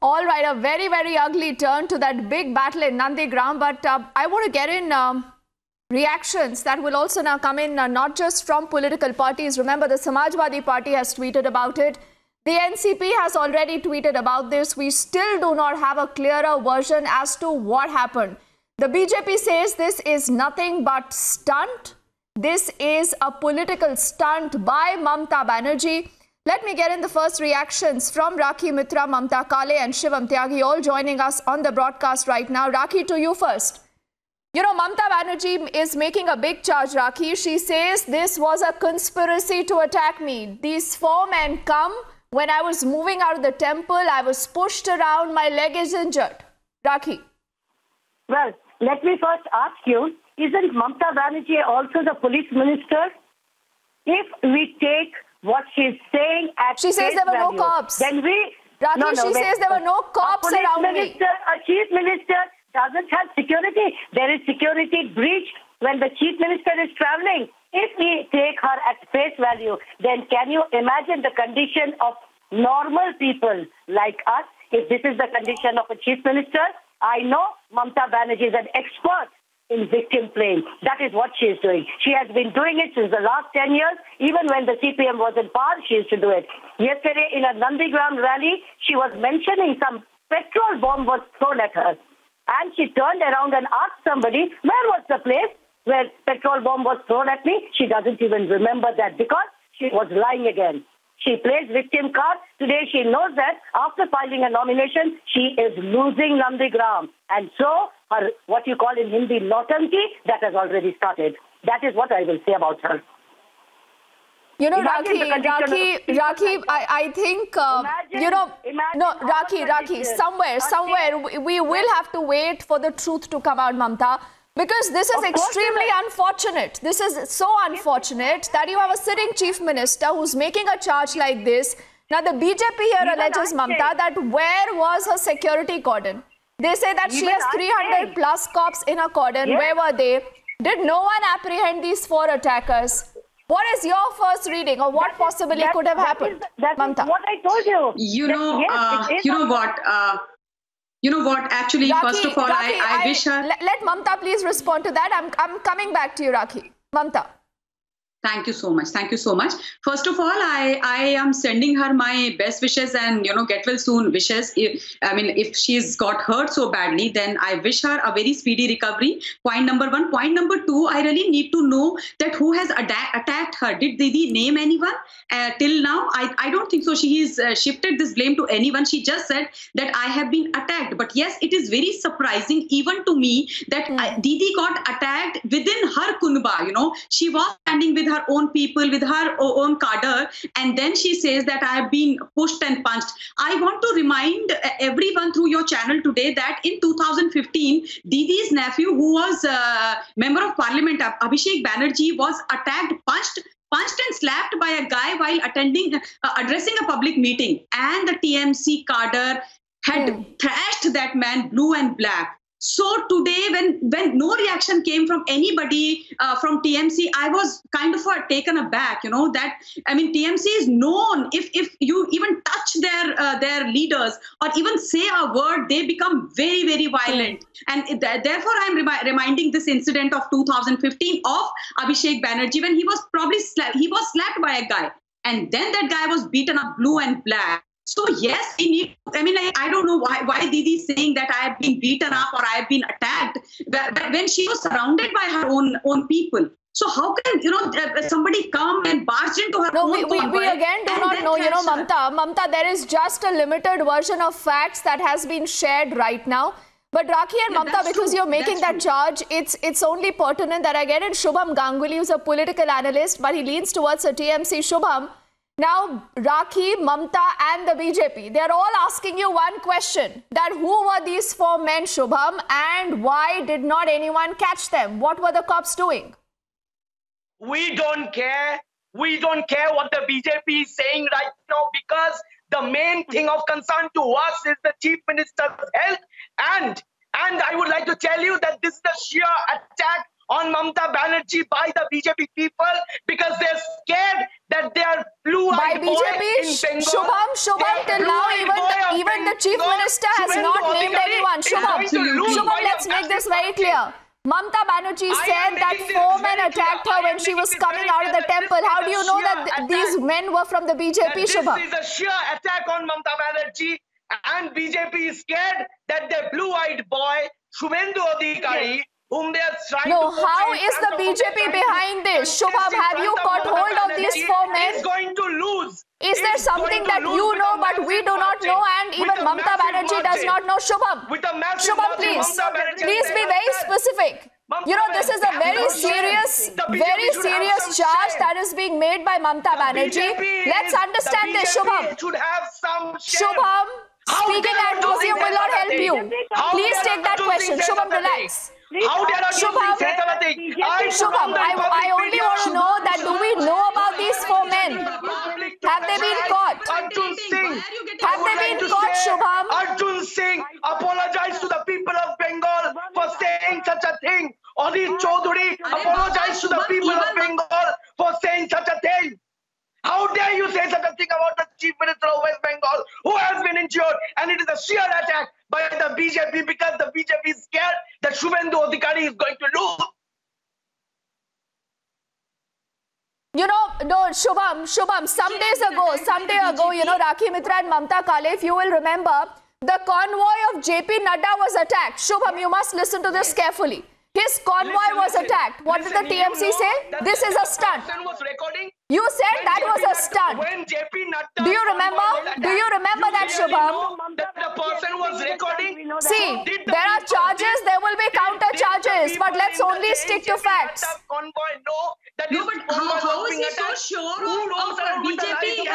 All right, a very, very ugly turn to that big battle in Nandigram. But I want to get in reactions that will also now come in, not just from political parties. Remember, the Samajwadi Party has tweeted about it. The NCP has already tweeted about this. We still do not have a clearer version as to what happened. The BJP says this is nothing but stunt. This is a political stunt by Mamata Banerjee. Let me get in the first reactions from Rakhi Mitra, Mamta Kale and Shivam Tyagi, all joining us on the broadcast right now. Rakhi, to you first. You know, Mamata Banerjee is making a big charge, Rakhi. She says this was a conspiracy to attack me. These four men come. When I was moving out of the temple, I was pushed around. My leg is injured. Rakhi. Well, let me first ask you, isn't Mamata Banerjee also the police minister? If we take what she's saying at she says there were value, no cops. Then we... Rakhi, she says there were no cops around me. A chief minister doesn't have security. There is security breach when the chief minister is traveling. If we take her at face value, then can you imagine the condition of normal people like us if this is the condition of a chief minister? I know Mamata Banerjee is an expert in victim playing. That is what she is doing. She has been doing it since the last 10 years. Even when the CPM was in power, she used to do it. Yesterday in a Nandigram rally, she was mentioning some petrol bomb was thrown at her. And she turned around and asked somebody, where was the place where petrol bomb was thrown at me? She doesn't even remember that because she was lying again. She plays victim card. Today she knows that after filing a nomination, she is losing Nandigram. And so her, what you call in Hindi, nautanki, that has already started. That is what I will say about her. You know, Rakhi, I think, you know, no, Rakhi, somewhere, we will have to wait for the truth to come out, Mamta. Because this is extremely unfortunate. This is so unfortunate that you have a sitting chief minister who's making a charge like this. Now, the BJP here alleges, Mamta, that where was her security cordon? They say that she has 300 plus cops in her cordon. Yes. Where were they? Did no one apprehend these four attackers? What is your first reading or what possibly could have happened? Mamta? What I told you. You know, you know what, actually, Rakhi, first of all, I wish her... Let Mamta please respond to that. I'm coming back to you, Rakhi. Mamta. Thank you so much. Thank you so much. First of all, I am sending her my best wishes and, you know, get well soon wishes. If she's got hurt so badly, then I wish her a very speedy recovery. Point number one. Point number two, I really need to know that who has attacked her. Did Didi name anyone? Till now, I don't think so. She has shifted this blame to anyone. She just said that I have been attacked. But yes, it is very surprising even to me that Didi got attacked within her kunba. You know, she was standing with her own people, with her own cadre, and then she says that I have been pushed and punched. I want to remind everyone through your channel today that in 2015, Didi's nephew, who was a member of parliament, Abhishek Banerjee, was attacked, punched and slapped by a guy while addressing a public meeting, and the TMC cadre had thrashed that man blue and black. So today, when no reaction came from anybody from TMC, I was kind of taken aback. You know that TMC is known if you even touch their leaders or even say a word, they become very, very violent. And therefore, I'm reminding this incident of 2015 of Abhishek Banerjee when he was slapped by a guy, and then that guy was beaten up blue and black. So yes, we need. I don't know why Didi is saying that I have been beaten up or I have been attacked when she was surrounded by her own people. So how can somebody come and barge into her own? No, we again do not know. You know, Mamta, there is just a limited version of facts that has been shared right now. But Rakhi and Mamta, because you're making that charge, it's only pertinent that I get in Shubham Ganguly, who's a political analyst, but he leans towards a TMC. Shubham. Now, Rakhi, Mamta and the BJP, they're all asking you one question, that who were these four men, Shubham, and why did not anyone catch them? What were the cops doing? We don't care. We don't care what the BJP is saying right now, because the main thing of concern to us is the Chief Minister's health. And I would like to tell you that this is a sheer attack on Mamata Banerjee by the BJP people, because they're scared that they are blue-eyed boy in Bengal. Shubham, till now even the Chief Minister has not named anyone. Shubham, let's make this very clear. Mamta Banerjee said that 4 men attacked her when she was coming out of the temple. How do you know that these men were from the BJP, Shubham? This is a sheer attack on Mamta Banerjee, and BJP is scared that their blue-eyed boy, Shubhendu Adhikari, whom they are trying No, to... how is the BJP behind this? Shubham, have you got hold of these 4 men? Is going to lose. Is there something that you know but we do not know, and even Mamta Banerjee does not know? Shubham, Shubham, please be very specific. You know, this is a very serious charge that is being made by Mamta Banerjee. Let's understand this, Shubham. Shubham, speaking at museum will not help you. Please take that question. Shubham, relax. How dare Shubham, I only want to know that do we know about these 4 men? Have they been caught? Arjun Singh. Have they been caught, Shubham? Arjun Singh apologized to the people of Bengal for saying such a thing. Adit Chaudhary apologized to the people of Bengal for saying such a thing. How dare you say such a thing about the Chief Minister of West Bengal who has been injured? And it is a sheer attack by the BJP because the BJP is scared that Shubhendu Adhikari is going to lose. You know, no, Shubham, some day ago, you know, Rakhi Mitra and Mamta Kale, if you will remember, the convoy of JP Nadda was attacked. Shubham, you must listen to this carefully. His convoy was attacked. What did the TMC say? This is a stunt. You said that was a stunt. Do you remember? Do you remember that, Shubham? The person was recording. See, there are charges, there will be counter charges, but let's only stick to facts. No, but how is he so sure of BJP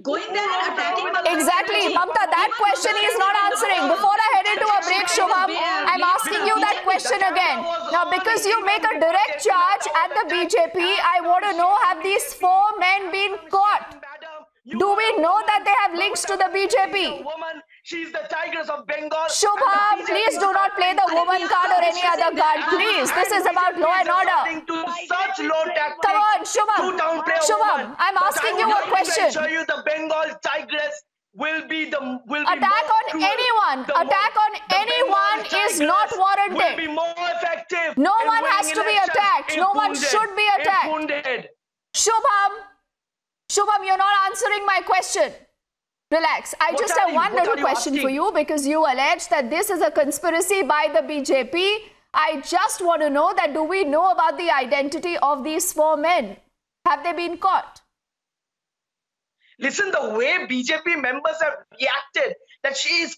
going there and attacking? Exactly, Mamta, that question he is not answering. Before I head into a break, Shubham, I'm asking you that question again. Now, because you make a direct charge at the BJP, I want to know, have these 4 men been caught? Do we know that they have links to the BJP? She's the Tigress of Bengal. Shubham, please do not play the woman card or any other card. Please, this is about law and order. Come on, Shubham, I'm asking you a question. I assure you the Bengal Tigress will be attack on anyone is not warranted. Will be more effective. No one has to be attacked. No one should be attacked. Shubham, you're not answering my question. Relax. I just have one little question for you, because you allege that this is a conspiracy by the BJP. I just want to know that do we know about the identity of these 4 men? Have they been caught? Listen, the way BJP members have reacted, that she's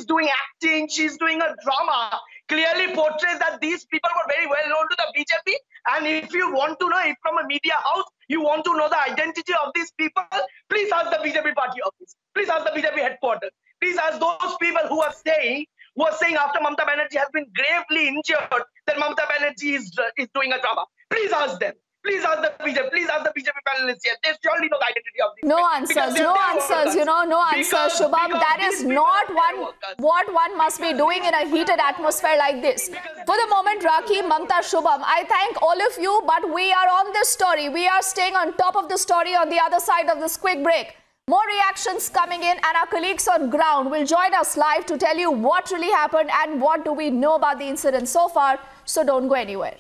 doing acting, she's doing a drama, clearly portrays that these people were very well known to the BJP. And if you want to know, if from a media house, you want to know the identity of these people, please ask the BJP party office. Please ask the BJP headquarters. Please ask those people who are saying after Mamta Banerjee has been gravely injured, that Mamta Banerjee is doing a drama. Please ask them. Please ask the BJP. Please ask the BJP panelists here. They surely know the identity of these No people. answers, you know, no answers, Shubham. That is not what one must be doing in a heated atmosphere like this. For the moment, Rakhi, Mamta, Shubham, I thank all of you, but we are on this story. We are staying on top of the story on the other side of this quick break. More reactions coming in, and our colleagues on ground will join us live to tell you what really happened and what do we know about the incident so far. So don't go anywhere.